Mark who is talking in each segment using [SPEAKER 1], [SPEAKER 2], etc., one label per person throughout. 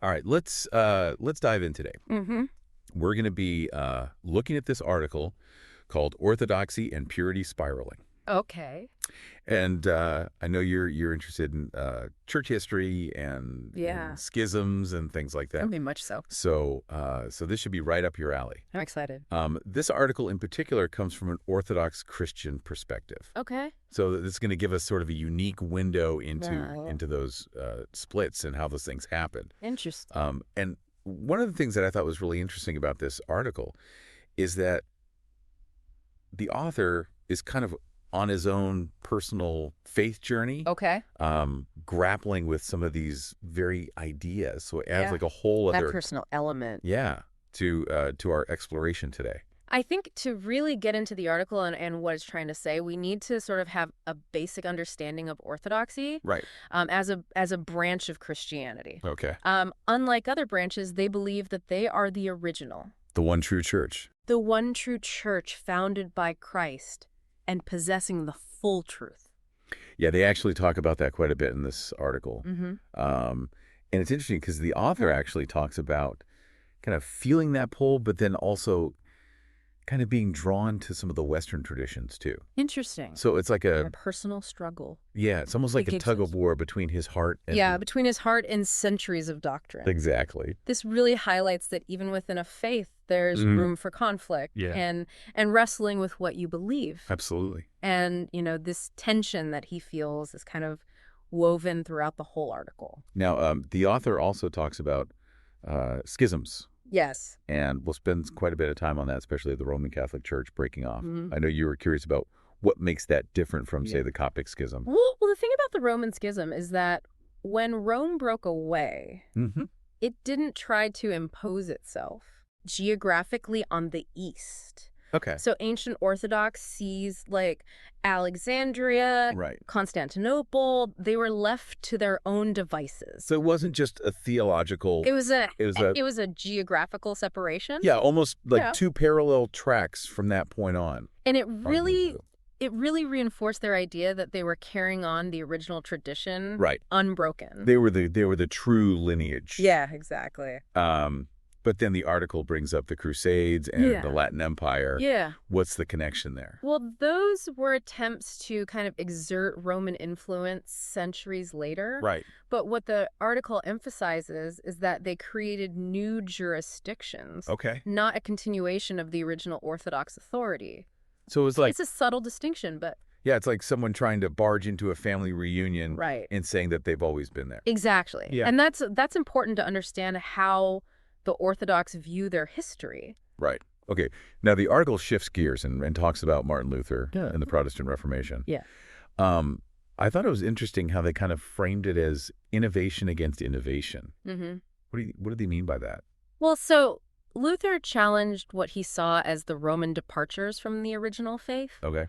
[SPEAKER 1] All right, let's dive in today.
[SPEAKER 2] Mm-hmm.
[SPEAKER 1] We're going to be looking at this article called "Orthodoxy and Purity Spiraling,"
[SPEAKER 2] Okay.
[SPEAKER 1] and I know you're interested in church history and
[SPEAKER 2] Yeah.
[SPEAKER 1] schisms and things like
[SPEAKER 2] I
[SPEAKER 1] that.
[SPEAKER 2] mean, much so.
[SPEAKER 1] So this should be right up your alley.
[SPEAKER 2] I'm excited.
[SPEAKER 1] This article in particular comes from an Orthodox Christian perspective.
[SPEAKER 2] Okay.
[SPEAKER 1] So this is going to give us sort of a unique window into
[SPEAKER 2] Wow.
[SPEAKER 1] into those splits and how those things happen.
[SPEAKER 2] Interesting.
[SPEAKER 1] And one of the things that I thought was really interesting about this article is that the author is kind of on his own personal faith journey,
[SPEAKER 2] Okay.
[SPEAKER 1] grappling with some of these very ideas. So it adds
[SPEAKER 2] Yeah.
[SPEAKER 1] like a whole
[SPEAKER 2] That
[SPEAKER 1] other,
[SPEAKER 2] personal element.
[SPEAKER 1] yeah, to our exploration today.
[SPEAKER 2] I think to really get into the article and what it's trying to say, we need to sort of have a basic understanding of Orthodoxy
[SPEAKER 1] Right.
[SPEAKER 2] as a branch of Christianity.
[SPEAKER 1] Okay.
[SPEAKER 2] Unlike other branches, they believe that they are the original,
[SPEAKER 1] The one true church.
[SPEAKER 2] the one true church founded by Christ and possessing the full truth.
[SPEAKER 1] Yeah, they actually talk about that quite a bit in this article.
[SPEAKER 2] Mm-hmm.
[SPEAKER 1] And it's interesting because the author actually talks about kind of feeling that pull, but then also kind of being drawn to some of the Western traditions too.
[SPEAKER 2] Interesting.
[SPEAKER 1] So it's like
[SPEAKER 2] A personal struggle.
[SPEAKER 1] yeah, it's almost like
[SPEAKER 2] It
[SPEAKER 1] a tug of war between his heart and
[SPEAKER 2] Yeah, between his heart and centuries of doctrine.
[SPEAKER 1] exactly.
[SPEAKER 2] This really highlights that even within a faith, there's
[SPEAKER 1] Mhm.
[SPEAKER 2] room for conflict
[SPEAKER 1] Yeah.
[SPEAKER 2] and wrestling with what you believe.
[SPEAKER 1] Absolutely.
[SPEAKER 2] And, this tension that he feels is kind of woven throughout the whole article.
[SPEAKER 1] Now, the author also talks about schisms,
[SPEAKER 2] Yes.
[SPEAKER 1] and we'll spend quite a bit of time on that, especially the Roman Catholic Church breaking off.
[SPEAKER 2] Mhm.
[SPEAKER 1] I know you were curious about what makes that different from, say,
[SPEAKER 2] Yeah.
[SPEAKER 1] the Coptic schism.
[SPEAKER 2] Well, the thing about the Roman schism is that when Rome broke away,
[SPEAKER 1] Mm-hmm.
[SPEAKER 2] it didn't try to impose itself geographically on the East.
[SPEAKER 1] Okay.
[SPEAKER 2] So ancient Orthodox sees like Alexandria,
[SPEAKER 1] Right.
[SPEAKER 2] Constantinople, they were left to their own devices.
[SPEAKER 1] So it wasn't just a theological.
[SPEAKER 2] It was a
[SPEAKER 1] It was a
[SPEAKER 2] it was a geographical separation.
[SPEAKER 1] yeah, almost like
[SPEAKER 2] Yeah.
[SPEAKER 1] two parallel tracks from that point on.
[SPEAKER 2] And
[SPEAKER 1] Arguably.
[SPEAKER 2] it really reinforced their idea that they were carrying on the original tradition
[SPEAKER 1] Right.
[SPEAKER 2] unbroken.
[SPEAKER 1] They were the true lineage.
[SPEAKER 2] Yeah, exactly.
[SPEAKER 1] But then the article brings up the Crusades and
[SPEAKER 2] Yeah.
[SPEAKER 1] the Latin Empire.
[SPEAKER 2] Yeah.
[SPEAKER 1] What's the connection there?
[SPEAKER 2] Well, those were attempts to kind of exert Roman influence centuries later.
[SPEAKER 1] Right.
[SPEAKER 2] But what the article emphasizes is that they created new jurisdictions,
[SPEAKER 1] Okay.
[SPEAKER 2] not a continuation of the original Orthodox authority.
[SPEAKER 1] So it was like,
[SPEAKER 2] It's a subtle distinction, but
[SPEAKER 1] yeah, it's like someone trying to barge into a family reunion
[SPEAKER 2] right.
[SPEAKER 1] and saying that they've always been there.
[SPEAKER 2] Exactly.
[SPEAKER 1] Yeah.
[SPEAKER 2] And that's important to understand how the Orthodox view their history.
[SPEAKER 1] Right. Okay. Now the article shifts gears and talks about Martin Luther
[SPEAKER 2] Yeah.
[SPEAKER 1] and the Protestant Reformation.
[SPEAKER 2] Yeah.
[SPEAKER 1] I thought it was interesting how they kind of framed it as innovation against innovation.
[SPEAKER 2] Mm-hmm.
[SPEAKER 1] What do they mean by that?
[SPEAKER 2] Well, so Luther challenged what he saw as the Roman departures from the original faith.
[SPEAKER 1] Okay.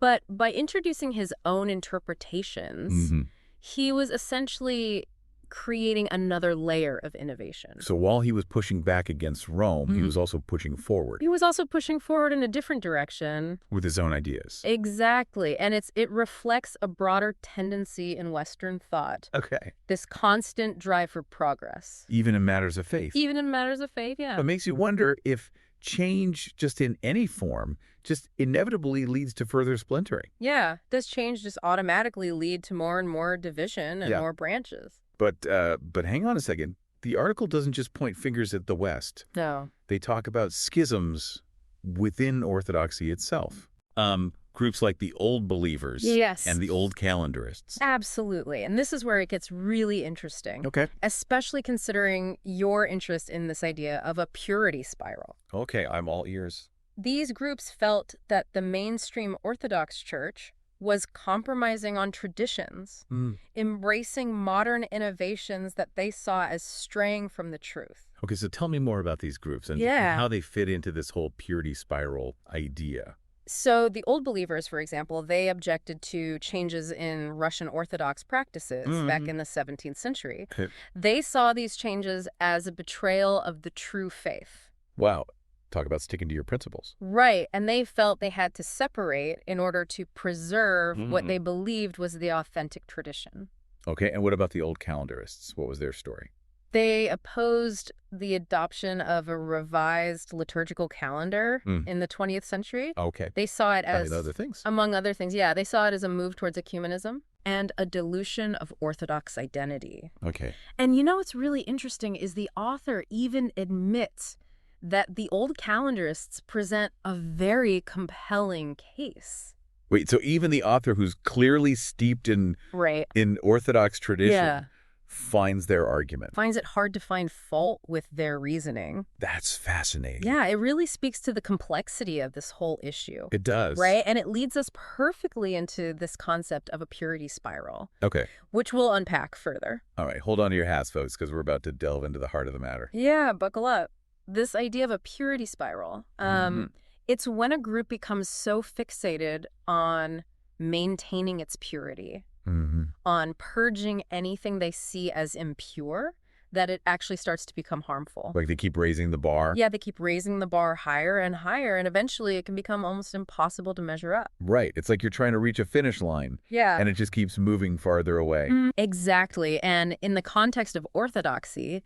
[SPEAKER 2] But by introducing his own interpretations,
[SPEAKER 1] Mm-hmm.
[SPEAKER 2] he was essentially creating another layer of innovation.
[SPEAKER 1] So while he was pushing back against Rome, he
[SPEAKER 2] Mhm.
[SPEAKER 1] was also pushing forward
[SPEAKER 2] He was also pushing forward in a different direction.
[SPEAKER 1] with his own ideas.
[SPEAKER 2] Exactly. And it reflects a broader tendency in Western thought,
[SPEAKER 1] Okay.
[SPEAKER 2] this constant drive for progress.
[SPEAKER 1] Even in matters of faith.
[SPEAKER 2] Even in matters of faith, yeah.
[SPEAKER 1] It makes you wonder if change just in any form just inevitably leads to further splintering.
[SPEAKER 2] Yeah, does change just automatically lead to more and more division and
[SPEAKER 1] Yeah.
[SPEAKER 2] more branches?
[SPEAKER 1] But hang on a second. The article doesn't just point fingers at the West.
[SPEAKER 2] No.
[SPEAKER 1] They talk about schisms within Orthodoxy itself. Groups like the Old Believers
[SPEAKER 2] Yes.
[SPEAKER 1] and the Old Calendarists.
[SPEAKER 2] Absolutely. And this is where it gets really interesting,
[SPEAKER 1] Okay.
[SPEAKER 2] especially considering your interest in this idea of a purity spiral.
[SPEAKER 1] Okay, I'm all ears.
[SPEAKER 2] These groups felt that the mainstream Orthodox Church was compromising on traditions, embracing modern innovations that they saw as straying from the truth.
[SPEAKER 1] Okay, so tell me more about these groups and
[SPEAKER 2] Yeah.
[SPEAKER 1] how they fit into this whole purity spiral idea.
[SPEAKER 2] So the Old Believers, for example, they objected to changes in Russian Orthodox practices back in the 17th century.
[SPEAKER 1] Okay.
[SPEAKER 2] They saw these changes as a betrayal of the true faith.
[SPEAKER 1] Wow. Talk about sticking to your principles.
[SPEAKER 2] Right, and they felt they had to separate in order to preserve what they believed was the authentic tradition.
[SPEAKER 1] Okay, and what about the Old Calendarists? What was their story?
[SPEAKER 2] They opposed the adoption of a revised liturgical calendar
[SPEAKER 1] Mm.
[SPEAKER 2] in the 20th century.
[SPEAKER 1] Okay.
[SPEAKER 2] They saw it
[SPEAKER 1] Probably the
[SPEAKER 2] as,
[SPEAKER 1] other things.
[SPEAKER 2] among other things, yeah, they saw it as a move towards ecumenism and a dilution of Orthodox identity.
[SPEAKER 1] Okay.
[SPEAKER 2] And you know what's really interesting is the author even admits that the old calendarists present a very compelling case.
[SPEAKER 1] Wait, so even the author who's clearly steeped in
[SPEAKER 2] Right.
[SPEAKER 1] Orthodox tradition
[SPEAKER 2] Yeah.
[SPEAKER 1] finds their argument.
[SPEAKER 2] Finds it hard to find fault with their reasoning.
[SPEAKER 1] That's fascinating.
[SPEAKER 2] Yeah, it really speaks to the complexity of this whole issue.
[SPEAKER 1] It does.
[SPEAKER 2] Right? And it leads us perfectly into this concept of a purity spiral,
[SPEAKER 1] Okay.
[SPEAKER 2] which we'll unpack further.
[SPEAKER 1] All right. Hold on to your hats, folks, because we're about to delve into the heart of the matter.
[SPEAKER 2] Yeah, buckle up. This idea of a purity spiral, it's when a group becomes so fixated on maintaining its purity, on purging anything they see as impure, that it actually starts to become harmful.
[SPEAKER 1] Like they keep raising the bar.
[SPEAKER 2] Yeah, they keep raising the bar higher and higher, and eventually it can become almost impossible to measure up.
[SPEAKER 1] Right. It's like you're trying to reach a finish line.
[SPEAKER 2] Yeah.
[SPEAKER 1] And it just keeps moving farther away.
[SPEAKER 2] Exactly. And in the context of orthodoxy,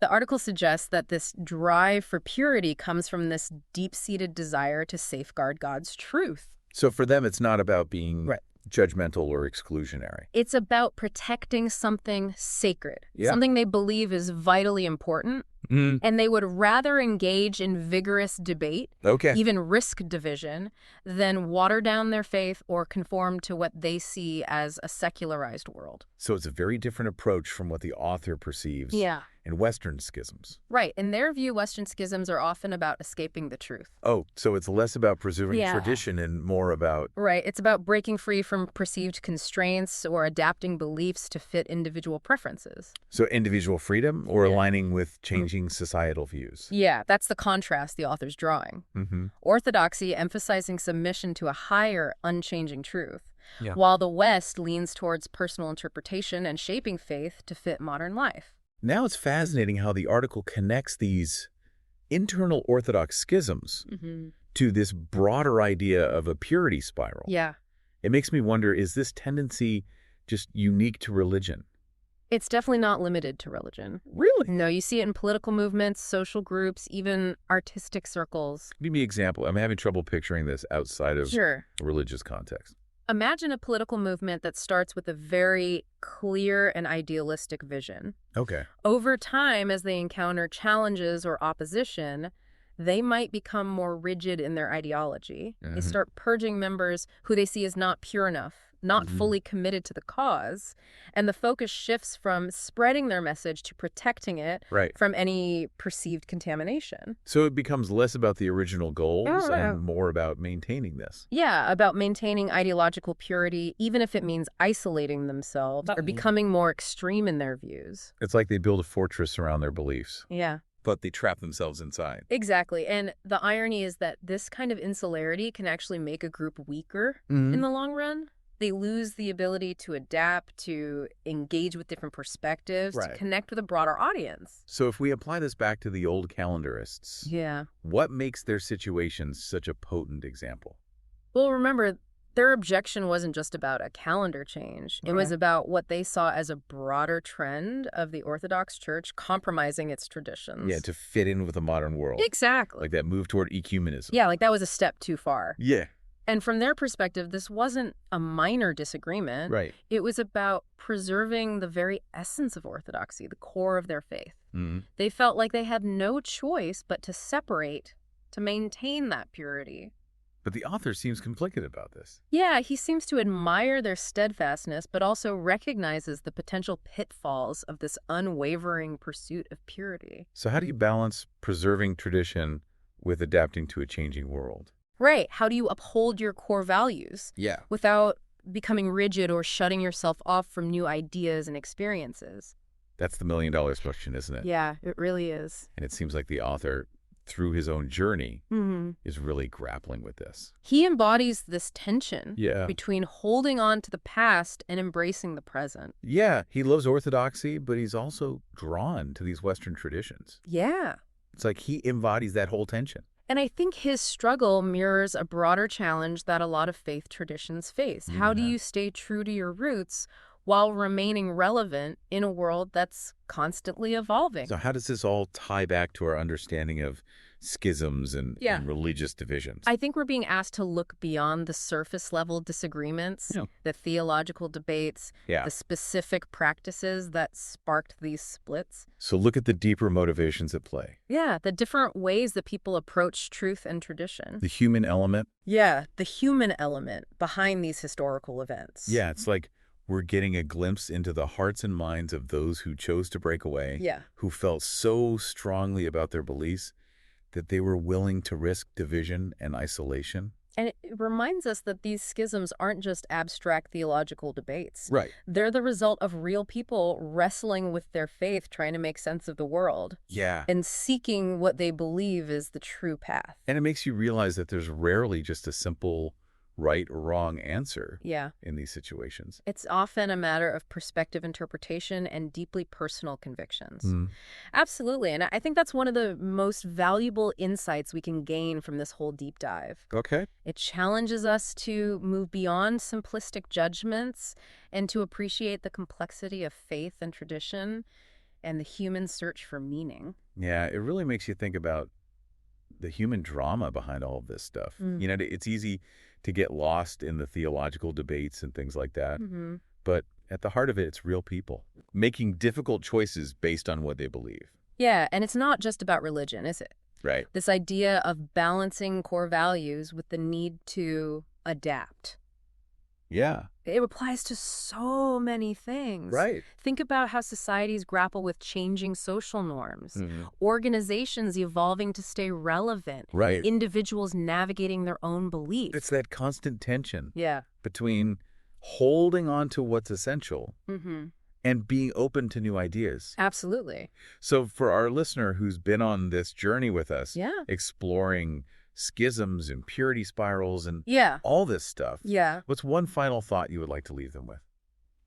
[SPEAKER 2] the article suggests that this drive for purity comes from this deep-seated desire to safeguard God's truth.
[SPEAKER 1] So for them, it's not about being
[SPEAKER 2] Right.
[SPEAKER 1] judgmental or exclusionary.
[SPEAKER 2] It's about protecting something sacred,
[SPEAKER 1] Yeah.
[SPEAKER 2] something they believe is vitally important, and they would rather engage in vigorous debate,
[SPEAKER 1] Okay.
[SPEAKER 2] even risk division, than water down their faith or conform to what they see as a secularized world.
[SPEAKER 1] So it's a very different approach from what the author perceives in Western schisms.
[SPEAKER 2] Right. In their view, Western schisms are often about escaping the truth.
[SPEAKER 1] Oh, so it's less about preserving
[SPEAKER 2] Yeah.
[SPEAKER 1] tradition and more about...
[SPEAKER 2] Right. It's about breaking free from perceived constraints or adapting beliefs to fit individual preferences.
[SPEAKER 1] So individual freedom or aligning with changing societal views.
[SPEAKER 2] Yeah, that's the contrast the author's drawing. Orthodoxy emphasizing submission to a higher, unchanging truth, while the West leans towards personal interpretation and shaping faith to fit modern life.
[SPEAKER 1] Now it's fascinating how the article connects these internal Orthodox schisms to this broader idea of a purity spiral.
[SPEAKER 2] Yeah.
[SPEAKER 1] It makes me wonder, is this tendency just unique to religion?
[SPEAKER 2] It's definitely not limited to religion.
[SPEAKER 1] Really?
[SPEAKER 2] No, you see it in political movements, social groups, even artistic circles.
[SPEAKER 1] Give me an example. I'm having trouble picturing this outside of
[SPEAKER 2] Sure.
[SPEAKER 1] a religious context.
[SPEAKER 2] Imagine a political movement that starts with a very clear and idealistic vision.
[SPEAKER 1] Okay.
[SPEAKER 2] Over time, as they encounter challenges or opposition, they might become more rigid in their ideology. They start purging members who they see as not pure enough, not fully committed to the cause, and the focus shifts from spreading their message to protecting it from any perceived contamination.
[SPEAKER 1] So it becomes less about the original goals
[SPEAKER 2] Oh, yeah.
[SPEAKER 1] and more about maintaining this.
[SPEAKER 2] Yeah, about maintaining ideological purity, even if it means isolating themselves or becoming more extreme in their views.
[SPEAKER 1] It's like they build a fortress around their beliefs,
[SPEAKER 2] Yeah.
[SPEAKER 1] but they trap themselves inside.
[SPEAKER 2] Exactly. And the irony is that this kind of insularity can actually make a group weaker in the long run. They lose the ability to adapt, to engage with different perspectives, to connect with a broader audience.
[SPEAKER 1] So if we apply this back to the old calendarists,
[SPEAKER 2] Yeah.
[SPEAKER 1] what makes their situation such a potent example?
[SPEAKER 2] Well, remember, their objection wasn't just about a calendar change. It was about what they saw as a broader trend of the Orthodox Church compromising its traditions.
[SPEAKER 1] Yeah, to fit in with the modern world.
[SPEAKER 2] Exactly.
[SPEAKER 1] Like that move toward ecumenism.
[SPEAKER 2] Yeah, like that was a step too far.
[SPEAKER 1] Yeah.
[SPEAKER 2] And from their perspective, this wasn't a minor disagreement.
[SPEAKER 1] Right.
[SPEAKER 2] It was about preserving the very essence of Orthodoxy, the core of their faith. They felt like they had no choice but to separate, to maintain that purity.
[SPEAKER 1] But the author seems conflicted about this.
[SPEAKER 2] Yeah, he seems to admire their steadfastness, but also recognizes the potential pitfalls of this unwavering pursuit of purity.
[SPEAKER 1] So how do you balance preserving tradition with adapting to a changing world?
[SPEAKER 2] Right. How do you uphold your core values without becoming rigid or shutting yourself off from new ideas and experiences?
[SPEAKER 1] That's the million-dollar question, isn't it?
[SPEAKER 2] Yeah, it really is.
[SPEAKER 1] And it seems like the author, through his own journey, is really grappling with this.
[SPEAKER 2] He embodies this tension
[SPEAKER 1] Yeah.
[SPEAKER 2] between holding on to the past and embracing the present.
[SPEAKER 1] Yeah, he loves Orthodoxy, but he's also drawn to these Western traditions.
[SPEAKER 2] Yeah.
[SPEAKER 1] It's like he embodies that whole tension.
[SPEAKER 2] And I think his struggle mirrors a broader challenge that a lot of faith traditions face. How do you stay true to your roots while remaining relevant in a world that's constantly evolving.
[SPEAKER 1] So how does this all tie back to our understanding of schisms
[SPEAKER 2] Yeah.
[SPEAKER 1] and religious divisions?
[SPEAKER 2] I think we're being asked to look beyond the surface level disagreements,
[SPEAKER 1] Yeah.
[SPEAKER 2] the theological debates,
[SPEAKER 1] Yeah.
[SPEAKER 2] the specific practices that sparked these splits.
[SPEAKER 1] So look at the deeper motivations at play.
[SPEAKER 2] Yeah, the different ways that people approach truth and tradition.
[SPEAKER 1] The human element.
[SPEAKER 2] Yeah, the human element behind these historical events.
[SPEAKER 1] Yeah, it's like we're getting a glimpse into the hearts and minds of those who chose to break away,
[SPEAKER 2] Yeah.
[SPEAKER 1] who felt so strongly about their beliefs that they were willing to risk division and isolation.
[SPEAKER 2] And it reminds us that these schisms aren't just abstract theological debates.
[SPEAKER 1] Right.
[SPEAKER 2] They're the result of real people wrestling with their faith, trying to make sense of the world,
[SPEAKER 1] Yeah.
[SPEAKER 2] and seeking what they believe is the true path.
[SPEAKER 1] And it makes you realize that there's rarely just a simple right or wrong answer
[SPEAKER 2] Yeah.
[SPEAKER 1] in these situations.
[SPEAKER 2] It's often a matter of perspective interpretation and deeply personal convictions.
[SPEAKER 1] Mm.
[SPEAKER 2] Absolutely. And I think that's one of the most valuable insights we can gain from this whole deep dive.
[SPEAKER 1] Okay.
[SPEAKER 2] It challenges us to move beyond simplistic judgments and to appreciate the complexity of faith and tradition and the human search for meaning.
[SPEAKER 1] Yeah, it really makes you think about the human drama behind all of this stuff.
[SPEAKER 2] Mm.
[SPEAKER 1] You know, it's easy to get lost in the theological debates and things like that.
[SPEAKER 2] Mm-hmm.
[SPEAKER 1] But at the heart of it, it's real people making difficult choices based on what they believe.
[SPEAKER 2] Yeah, and it's not just about religion, is it?
[SPEAKER 1] Right.
[SPEAKER 2] This idea of balancing core values with the need to adapt.
[SPEAKER 1] Yeah.
[SPEAKER 2] It applies to so many things.
[SPEAKER 1] Right.
[SPEAKER 2] Think about how societies grapple with changing social norms,
[SPEAKER 1] Mhm.
[SPEAKER 2] organizations evolving to stay relevant,
[SPEAKER 1] Right.
[SPEAKER 2] individuals navigating their own beliefs.
[SPEAKER 1] It's that constant tension
[SPEAKER 2] Yeah.
[SPEAKER 1] between holding on to what's essential
[SPEAKER 2] Mm-hmm.
[SPEAKER 1] and being open to new ideas.
[SPEAKER 2] Absolutely.
[SPEAKER 1] So for our listener who's been on this journey with us,
[SPEAKER 2] Yeah.
[SPEAKER 1] exploring schisms and purity spirals and
[SPEAKER 2] Yeah.
[SPEAKER 1] all this stuff,
[SPEAKER 2] Yeah.
[SPEAKER 1] what's one final thought you would like to leave them with?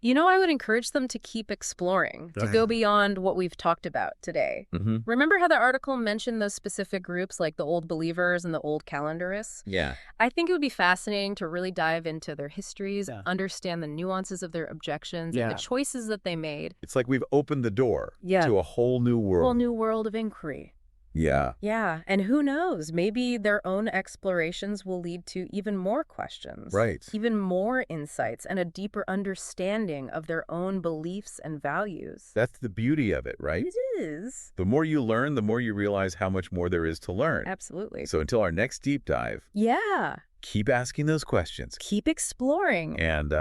[SPEAKER 2] You know, I would encourage them to keep exploring, to go beyond what we've talked about today.
[SPEAKER 1] Mm-hmm.
[SPEAKER 2] Remember how the article mentioned those specific groups like the Old Believers and the Old Calendarists?
[SPEAKER 1] Yeah.
[SPEAKER 2] I think it would be fascinating to really dive into their histories,
[SPEAKER 1] Yeah.
[SPEAKER 2] understand the nuances of their objections,
[SPEAKER 1] Yeah.
[SPEAKER 2] and the choices that they made.
[SPEAKER 1] It's like we've opened the door
[SPEAKER 2] Yeah.
[SPEAKER 1] to a whole new world.
[SPEAKER 2] Whole new world of inquiry.
[SPEAKER 1] Yeah.
[SPEAKER 2] Yeah, and who knows, maybe their own explorations will lead to even more questions.
[SPEAKER 1] Right.
[SPEAKER 2] Even more insights and a deeper understanding of their own beliefs and values.
[SPEAKER 1] That's the beauty of it, right?
[SPEAKER 2] It is.
[SPEAKER 1] The more you learn, the more you realize how much more there is to learn.
[SPEAKER 2] Absolutely.
[SPEAKER 1] So until our next deep dive,
[SPEAKER 2] Yeah.
[SPEAKER 1] keep asking those questions
[SPEAKER 2] Keep exploring.
[SPEAKER 1] and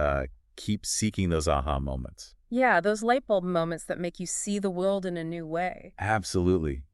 [SPEAKER 1] keep seeking those aha moments.
[SPEAKER 2] Yeah, those light bulb moments that make you see the world in a new way.
[SPEAKER 1] Absolutely.